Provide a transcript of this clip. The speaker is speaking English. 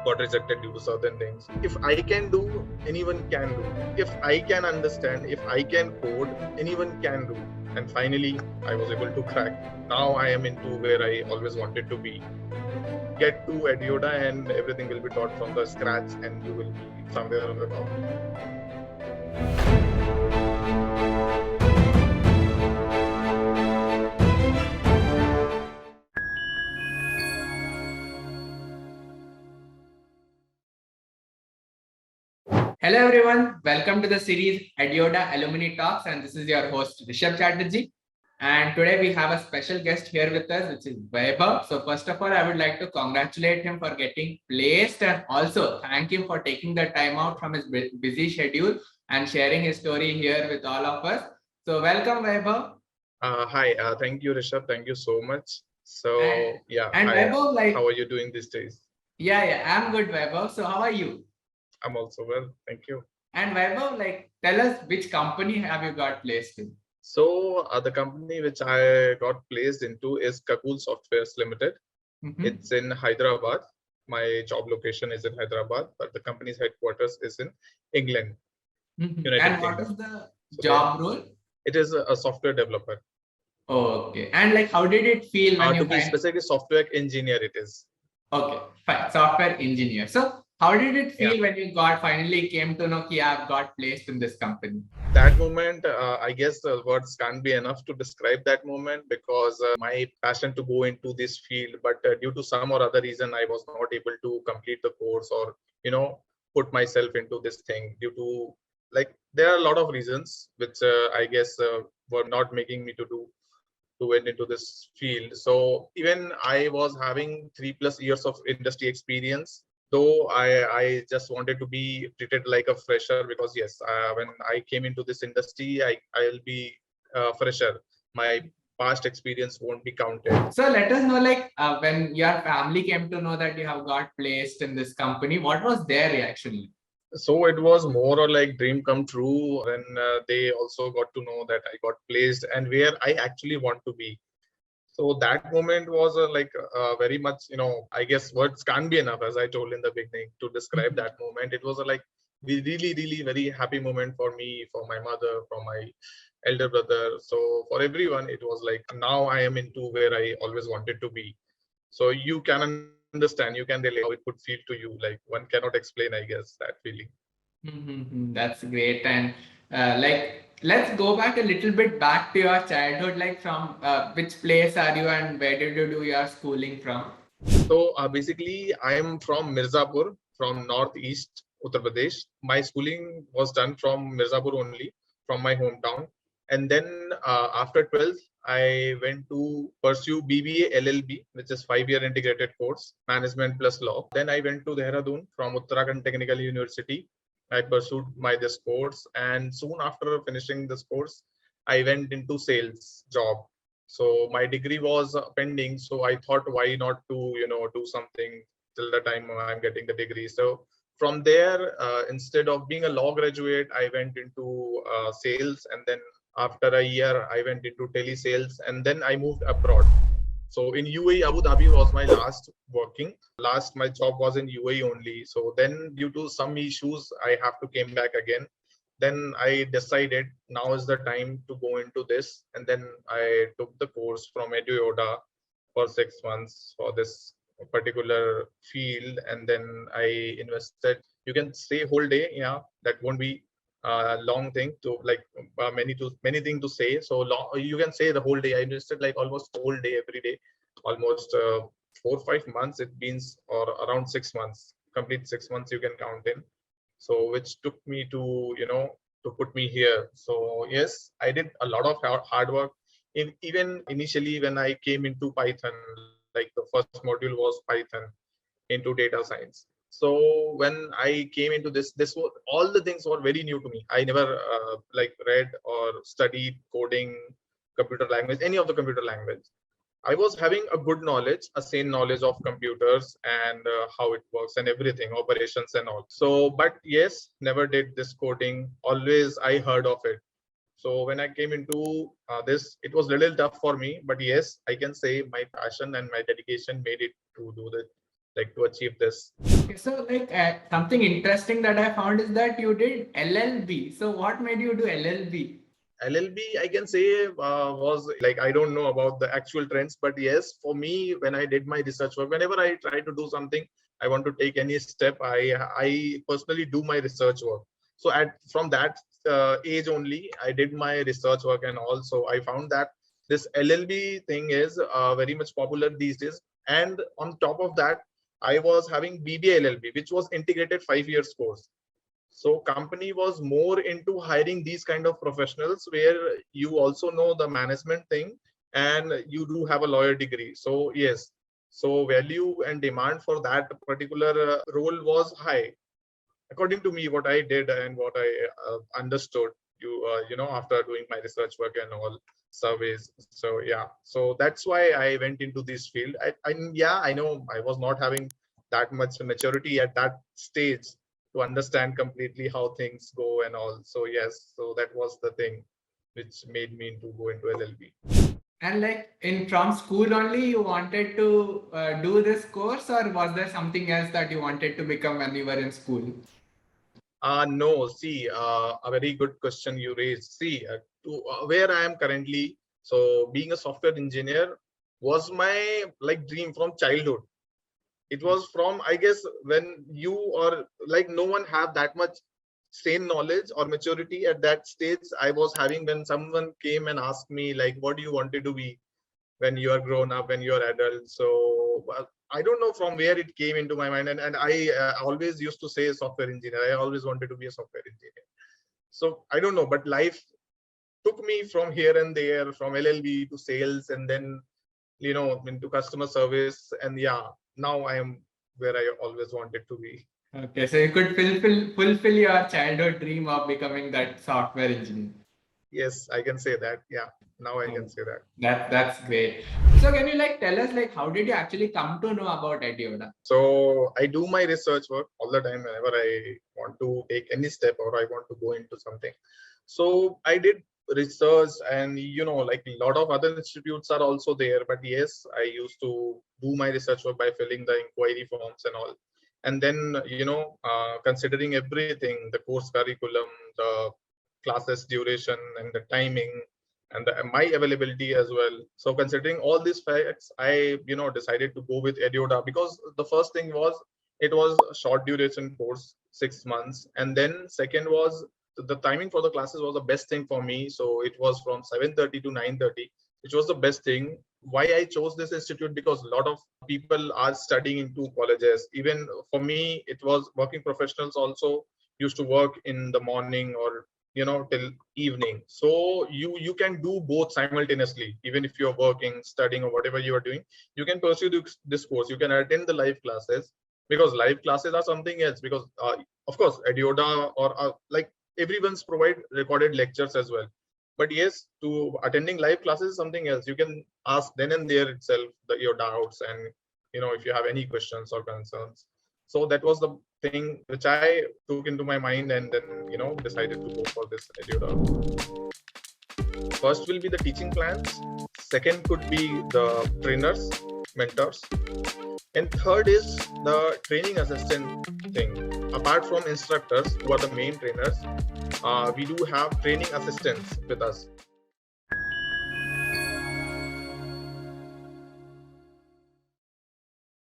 got rejected due to certain things. If I can do, anyone can do. If I can understand, if I can code, anyone can do. And finally, I was able to crack. Now I am into where I always wanted to be. Get to EdYoda and everything will be taught from the scratch and you will be somewhere on the top. Hello everyone, welcome to the series EdYoda Alumni Talks, and this is your host Rishabh Chatterjee. And today we have a special guest here with us, which is Vaibhav. So first of all, I would like to congratulate him for getting placed and also thank him for taking the time out from his busy schedule and sharing his story here with all of us. So welcome Vaibhav. Hi, thank you Rishabh, thank you so much. So Vaibhav, how are you doing these days? Yeah, I'm good Vaibhav. So how are you? I'm also well, thank you. And Vaibhav, tell us which company have you got placed in? So the company which I got placed into is Kakul Softwares Limited. It's in Hyderabad. My job location is in Hyderabad, but the company's headquarters is in England. And what is the job role? It is a software developer. Okay. And how did it feel when you to be specific, software engineer it is. Okay, fine. Software engineer. So how did it feel when you finally came to know that I've got placed in this company? That moment, I guess words can't be enough to describe that moment, because my passion to go into this field, but due to some or other reason, I was not able to complete the course or, put myself into this thing due to, there are a lot of reasons which I guess were not making me to went into this field. So even I was having 3+ years of industry experience, though I just wanted to be treated like a fresher, because yes, when I came into this industry, I'll be a fresher. My past experience won't be counted. So let us know, when your family came to know that you have got placed in this company, what was their reaction? So it was more or like dream come true when they also got to know that I got placed and where I actually want to be. So that moment was very much, I guess words can't be enough, as I told in the beginning, to describe that moment. It was really very happy moment for me, for my mother, for my elder brother. So for everyone, it was like, now I am into where I always wanted to be. So you can understand, you can relate how it could feel to you. Like one cannot explain, I guess, that feeling. That's great. And let's go back a little bit back to your childhood. From which place are you and where did you do your schooling from? So basically, I am from Mirzapur, from northeast Uttar Pradesh. My schooling was done from Mirzapur only, from my hometown. And then after 12th, I went to pursue BBA LLB, which is 5-year integrated course, management plus law. Then I went to Dehradun from Uttarakhand Technical University. I pursued this course, and soon after finishing this course, I went into sales job. So my degree was pending, so I thought, why not to do something till the time I'm getting the degree. So from there, instead of being a law graduate, I went into sales, and then after a year I went into telesales, and then I moved abroad. So in UAE, Abu Dhabi was my last working. My job was in UAE only. So then due to some issues, I have to came back again. Then I decided now is the time to go into this. And then I took the course from EdYoda for 6 months for this particular field. And then I invested, you can say whole day. Yeah, that won't be a long thing to many things to say. So long, you can say the whole day. I invested like almost whole day every day, almost 4-5 months it means, or around 6 months, complete 6 months you can count in. So which took me to to put me here. So yes, I did a lot of hard work. Even initially when I came into Python, like the first module was Python into data science. So when I came into this was, all the things were very new to me. I never read or studied coding, computer language, any of the computer language. I was having a good knowledge, a sane knowledge of computers and how it works and everything, operations and all. So, but yes, never did this coding. Always I heard of it. So when I came into this, it was a little tough for me. But yes, I can say my passion and my dedication made it to do that. like to achieve this. Okay, so something interesting that I found is that you did LLB. So what made you do LLB? LLB, I can say, was like, I don't know about the actual trends, but yes, for me, when I did my research work, whenever I try to do something, I want to take any step, I personally do my research work. So from that age only, I did my research work, and also I found that this LLB thing is very much popular these days. And on top of that, I was having BBA LLB, which was integrated 5 years course. So company was more into hiring these kind of professionals where you also know the management thing and you do have a lawyer degree. So yes, so value and demand for that particular role was high, according to me, what I did and what I understood, after doing my research work and all surveys. So yeah, so that's why I went into this field. I know I was not having that much maturity at that stage to understand completely how things go and all. So yes, so that was the thing which made me to go into LLB. And from school only, you wanted to do this course, or was there something else that you wanted to become when you were in school? No, see, a very good question you raised. See, where I am currently, so being a software engineer was my dream from childhood. It was from, I guess, when you or no one have that much sane knowledge or maturity at that stage I was having when someone came and asked me what do you wanted to be when you are grown up, when you are adult. So I don't know from where it came into my mind, and I always used to say software engineer. I always wanted to be a software engineer. So I don't know, but life took me from here and there, from LLB to sales, and then into customer service. And yeah, now I am where I always wanted to be. Okay, so you could fulfill your childhood dream of becoming that software engineer. Yes, I can say that. Yeah, now I can say that. That's great. So can you tell us how did you actually come to know about EdYoda? So I do my research work all the time whenever I want to take any step or I want to go into something. So I did research, and a lot of other institutes are also there. But yes, I used to do my research work by filling the inquiry forms and all. And then, considering everything, the course curriculum, the classes duration and the timing and my availability as well. So considering all these facts, I decided to go with EdYoda, because the first thing was it was a short duration course, 6 months, and then second was the timing for the classes was the best thing for me. So it was from 7:30 to 9:30, which was the best thing. Why I chose this institute? Because a lot of people are studying into colleges. Even for me, it was working professionals also used to work in the morning or till evening. So you can do both simultaneously. Even if you're working, studying, or whatever you are doing, you can pursue this course. You can attend the live classes, because live classes are something else. Because of course EdYoda or everyone's provide recorded lectures as well. But yes, to attending live classes is something else. You can ask then and there itself your doubts, and if you have any questions or concerns. So that was the thing which I took into my mind, and then decided to go for this EdYoda. First will be the teaching plans. Second could be the trainers, mentors, and third is the training assistant thing. Apart from instructors who are the main trainers, we do have training assistants with us.